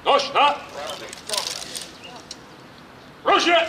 Nož, na! Rožje!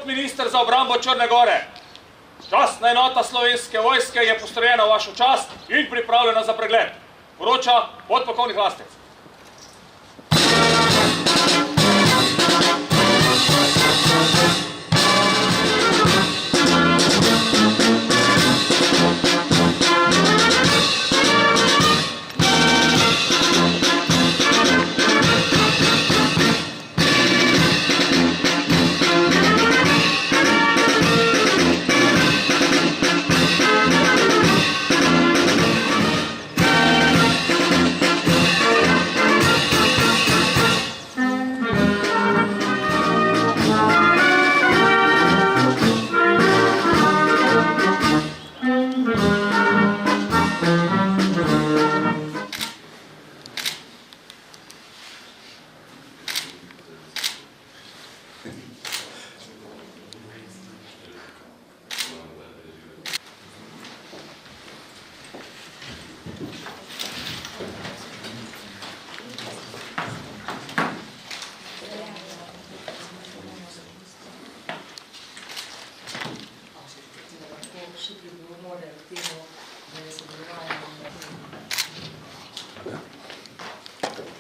Minister za obrambo Črne Gore, častna enota Slovenske vojske je postrojena v vašo čast in pripravljena za pregled. Poroča podpolkovnik Lastec.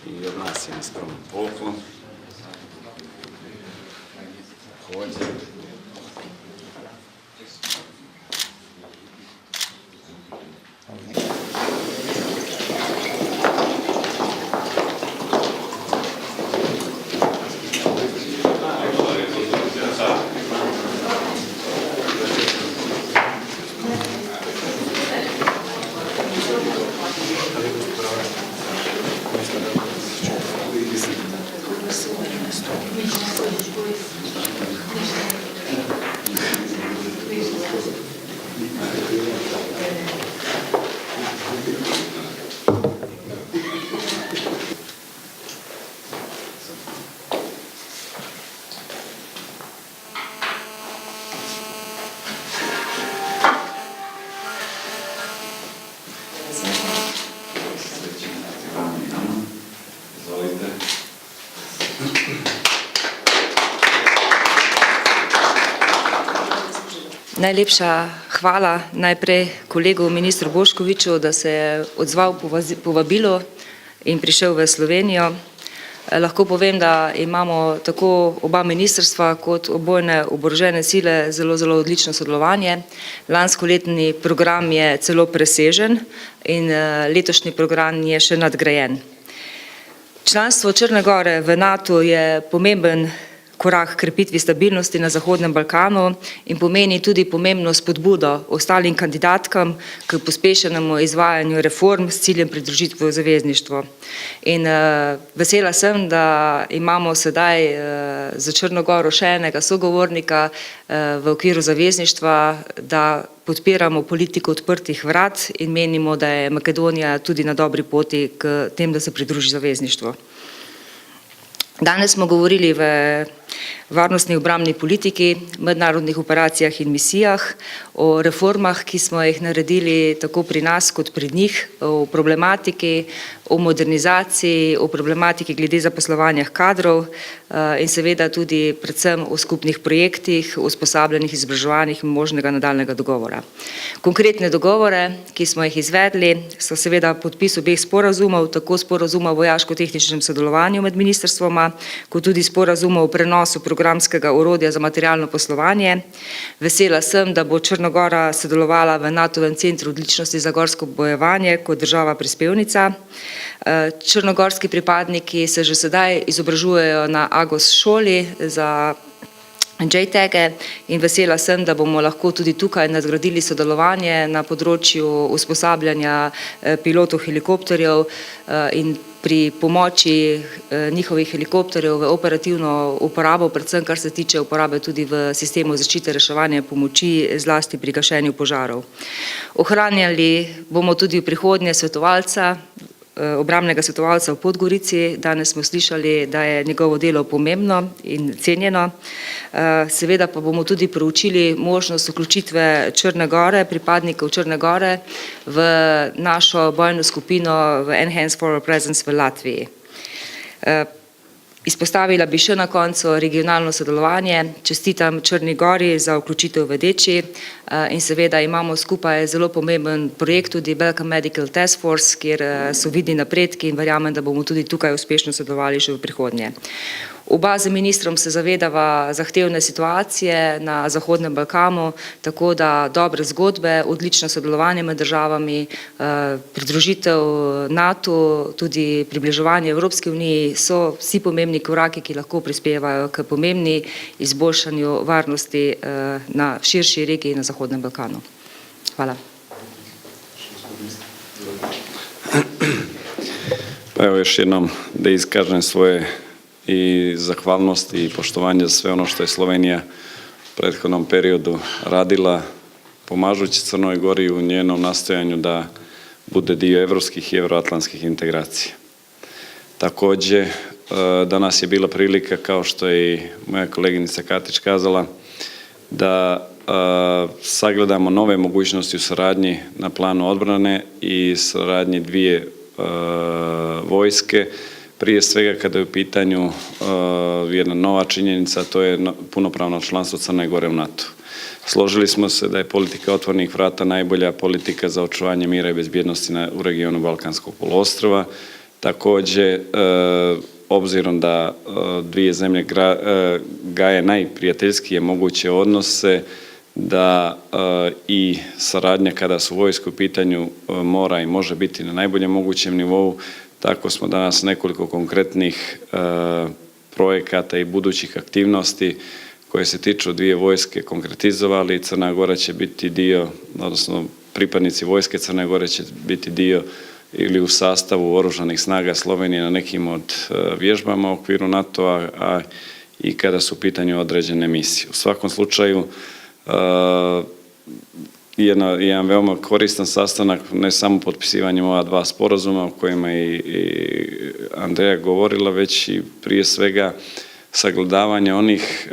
I od nas je neskromno poklon. Hođe. Najlepša hvala najprej kolegu ministru Boškoviču, da se je odzval povabilo in prišel v Slovenijo. Lahko povem, da imamo tako oba ministrstva kot obojne oborožene sile zelo odlično sodelovanje. Lanskoletni program je celo presežen in letošnji program je še nadgrajen. Članstvo Črne Gore v NATO je pomemben korak k krepitvi stabilnosti na Zahodnem Balkanu in pomeni tudi pomembno spodbudo ostalim kandidatkam k pospešenemu izvajanju reform s ciljem pridružitve v zavezništvo. In vesela sem, da imamo sedaj za Črno Goro še enega sogovornika v okviru zavezništva, da podpiramo politiko odprtih vrat in menimo, da je Makedonija tudi na dobri poti k tem, da se pridruži zavezništvu. Danes smo govorili v varnostni obrambni politiki, mednarodnih operacijah in misijah, o reformah, ki smo jih naredili tako pri nas kot pri njih, o problematiki, o modernizaciji, o problematiki glede zaposlovanja kadrov in seveda tudi predvsem o skupnih projektih, o usposabljenih izobraževanjih in možnega nadaljnega dogovora. Konkretne dogovore, ki smo jih izvedli, so seveda podpis obeh sporazumov, tako sporazuma o vojaško-tehničnem sodelovanju med ministrstvoma, kot tudi sporazuma o prenosu programskega orodja za materialno poslovanje. Vesela sem, da bo Črna Gora sodelovala v NATO-vem centru odličnosti za gorsko bojevanje kot država prispevnica. Črnogorski pripadniki se že sedaj izobražujejo na Agos šoli za JTAG-e in vesela sem, da bomo lahko tudi tukaj nadgradili sodelovanje na področju usposabljanja pilotov helikopterjev in pri pomoči njihovih helikopterjev v operativno uporabo, predvsem kar se tiče uporabe tudi v sistemu zaščite, reševanja in pomoči, zlasti pri gašenju požarov. Ohranjali bomo tudi v prihodnje svetovalca, obrambnega svetovalca v Podgorici. Danes smo slišali, da je njegovo delo pomembno in cenjeno. Seveda pa bomo tudi proučili možnost vključitve Črne Gore, pripadnikov Črne Gore v našo bojno skupino v Enhanced Forward Presence v Latviji. Izpostavila bi še na koncu regionalno sodelovanje. Čestitam Črni Gori za vključitev v Deči in seveda imamo skupaj zelo pomemben projekt, tudi Balkan Medical Task Force, kjer so vidni napredki in verjamem, da bomo tudi tukaj uspešno sodelovali še v prihodnje. Oba z ministrom se zavedava zahtevne situacije na Zahodnem Balkanu, tako da dobre zgodbe, odlično sodelovanje med državami, pridružitev NATO, tudi približevanje Evropski uniji so vsi pomembni koraki, ki lahko prispevajo k pomembni izboljšanju varnosti na širši regiji na Zahodnem Balkanu. Hvala. Pa evo još jednom da iskažem svoje i zahvalnost i poštovanje za sve ono što je Slovenija u prethodnom periodu radila, pomažući Crnoj Gori u njenom nastojanju da bude dio evropskih i evroatlantskih integracija. Također, danas je bila prilika, kao što je i moja koleginica Katić kazala, da sagledamo nove mogućnosti u saradnji na planu odbrane i saradnji dvije vojske. Prije svega kada je u pitanju jedna nova činjenica, to je punopravno članstvo Crne Gore u NATO. Složili smo se da je politika otvorenih vrata najbolja politika za očuvanje mira i bezbjednosti u regionu Balkanskog poluostrva. Također, obzirom da dvije zemlje gaje najprijateljskije moguće odnose, da i saradnja kada su vojske u pitanju mora i može biti na najboljem mogućem nivou. Tako smo danas nekoliko konkretnih projekata i budućih aktivnosti koje se tiču dvije vojske konkretizovali. Crna Gora će biti dio, odnosno pripadnici vojske Crne Gore će biti dio ili u sastavu Oružanih snaga Slovenije na nekim od vježbama u okviru NATO-a, a i kada su u pitanju određene misije. U svakom slučaju, jedan veoma koristan sastanak, ne samo potpisivanjem ova dva sporazuma o kojima je i Andreja govorila, već i prije svega sagledavanje onih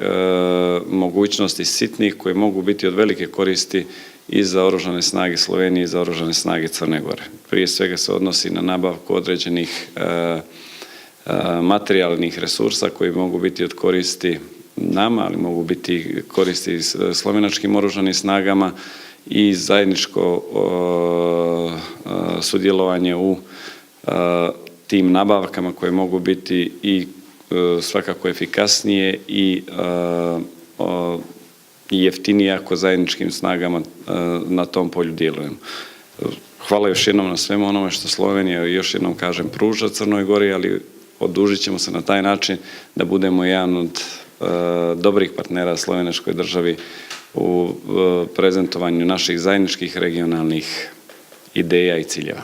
mogućnosti sitnih koje mogu biti od velike koristi i za Oružane snage Slovenije i za Oružane snage Crne Gore. Prije svega se odnosi na nabavku određenih materijalnih resursa koji mogu biti od koristi nama, ali mogu biti koristi slovenačkim oružanim snagama i zajedničko sudjelovanje u tim nabavkama koje mogu biti i svakako efikasnije i jeftinije ako zajedničkim snagama na tom polju djelujemo. Hvala još jednom na svemu onome što Slovenija, još jednom kažem, pruža Crnoj Gori, ali odužit ćemo se na taj način da budemo jedan od dobrih partnera slovenačkoj državi u prezentovanju naših zajedničkih regionalnih ideja i ciljeva.